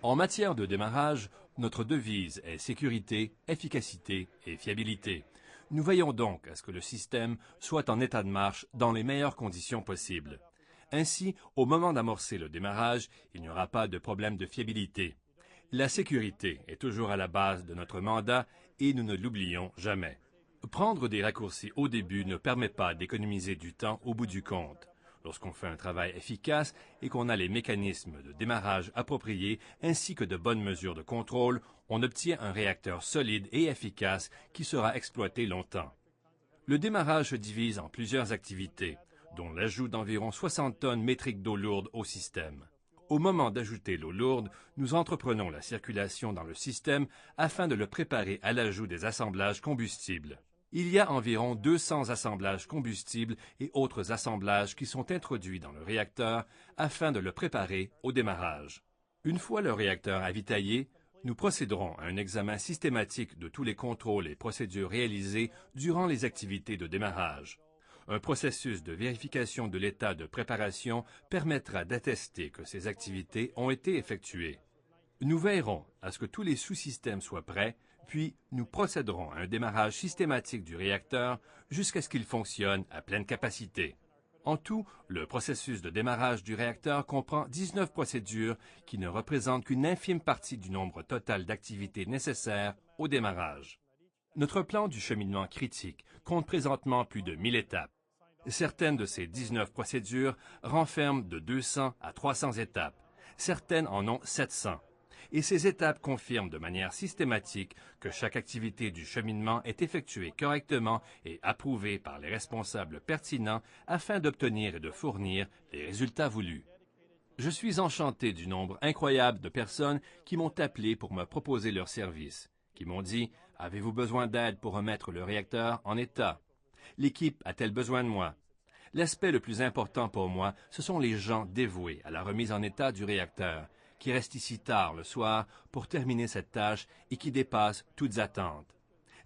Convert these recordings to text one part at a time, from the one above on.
En matière de démarrage, notre devise est sécurité, efficacité et fiabilité. Nous veillons donc à ce que le système soit en état de marche dans les meilleures conditions possibles. Ainsi, au moment d'amorcer le démarrage, il n'y aura pas de problème de fiabilité. La sécurité est toujours à la base de notre mandat et nous ne l'oublions jamais. Prendre des raccourcis au début ne permet pas d'économiser du temps au bout du compte. Lorsqu'on fait un travail efficace et qu'on a les mécanismes de démarrage appropriés ainsi que de bonnes mesures de contrôle, on obtient un réacteur solide et efficace qui sera exploité longtemps. Le démarrage se divise en plusieurs activités, dont l'ajout d'environ 60 tonnes métriques d'eau lourde au système. Au moment d'ajouter l'eau lourde, nous entreprenons la circulation dans le système afin de le préparer à l'ajout des assemblages combustibles. Il y a environ 200 assemblages combustibles et autres assemblages qui sont introduits dans le réacteur afin de le préparer au démarrage. Une fois le réacteur avitaillé, nous procéderons à un examen systématique de tous les contrôles et procédures réalisés durant les activités de démarrage. Un processus de vérification de l'état de préparation permettra d'attester que ces activités ont été effectuées. Nous veillerons à ce que tous les sous-systèmes soient prêts, puis nous procéderons à un démarrage systématique du réacteur jusqu'à ce qu'il fonctionne à pleine capacité. En tout, le processus de démarrage du réacteur comprend 19 procédures qui ne représentent qu'une infime partie du nombre total d'activités nécessaires au démarrage. Notre plan du cheminement critique compte présentement plus de 1000 étapes. Certaines de ces 19 procédures renferment de 200 à 300 étapes. Certaines en ont 700. Et ces étapes confirment de manière systématique que chaque activité du cheminement est effectuée correctement et approuvée par les responsables pertinents afin d'obtenir et de fournir les résultats voulus. Je suis enchanté du nombre incroyable de personnes qui m'ont appelé pour me proposer leurs services, qui m'ont dit « Avez-vous besoin d'aide pour remettre le réacteur en état? L'équipe a-t-elle besoin de moi? » L'aspect le plus important pour moi, ce sont les gens dévoués à la remise en état du réacteur, qui restent ici tard le soir pour terminer cette tâche et qui dépassent toutes attentes.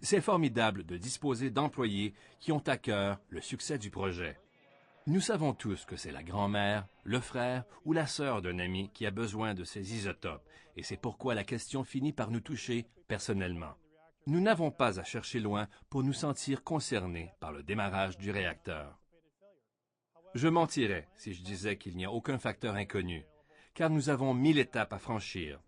C'est formidable de disposer d'employés qui ont à cœur le succès du projet. Nous savons tous que c'est la grand-mère, le frère ou la sœur d'un ami qui a besoin de ces isotopes, et c'est pourquoi la question finit par nous toucher personnellement. Nous n'avons pas à chercher loin pour nous sentir concernés par le démarrage du réacteur. Je mentirais si je disais qu'il n'y a aucun facteur inconnu, car nous avons 1000 étapes à franchir.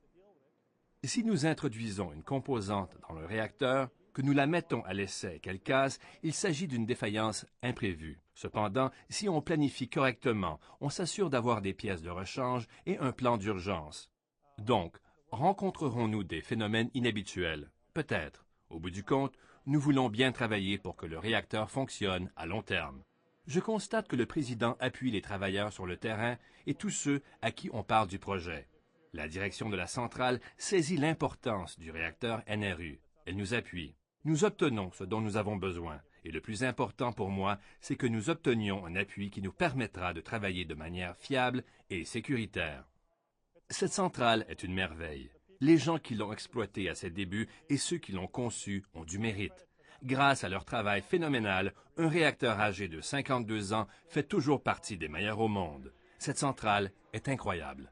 Si nous introduisons une composante dans le réacteur, que nous la mettons à l'essai et qu'elle casse, il s'agit d'une défaillance imprévue. Cependant, si on planifie correctement, on s'assure d'avoir des pièces de rechange et un plan d'urgence. Donc, rencontrerons-nous des phénomènes inhabituels? Peut-être. Au bout du compte, nous voulons bien travailler pour que le réacteur fonctionne à long terme. Je constate que le président appuie les travailleurs sur le terrain et tous ceux à qui on parle du projet. La direction de la centrale saisit l'importance du réacteur NRU. Elle nous appuie. Nous obtenons ce dont nous avons besoin. Et le plus important pour moi, c'est que nous obtenions un appui qui nous permettra de travailler de manière fiable et sécuritaire. Cette centrale est une merveille. Les gens qui l'ont exploitée à ses débuts et ceux qui l'ont conçue ont du mérite. Grâce à leur travail phénoménal, un réacteur âgé de 52 ans fait toujours partie des meilleurs au monde. Cette centrale est incroyable.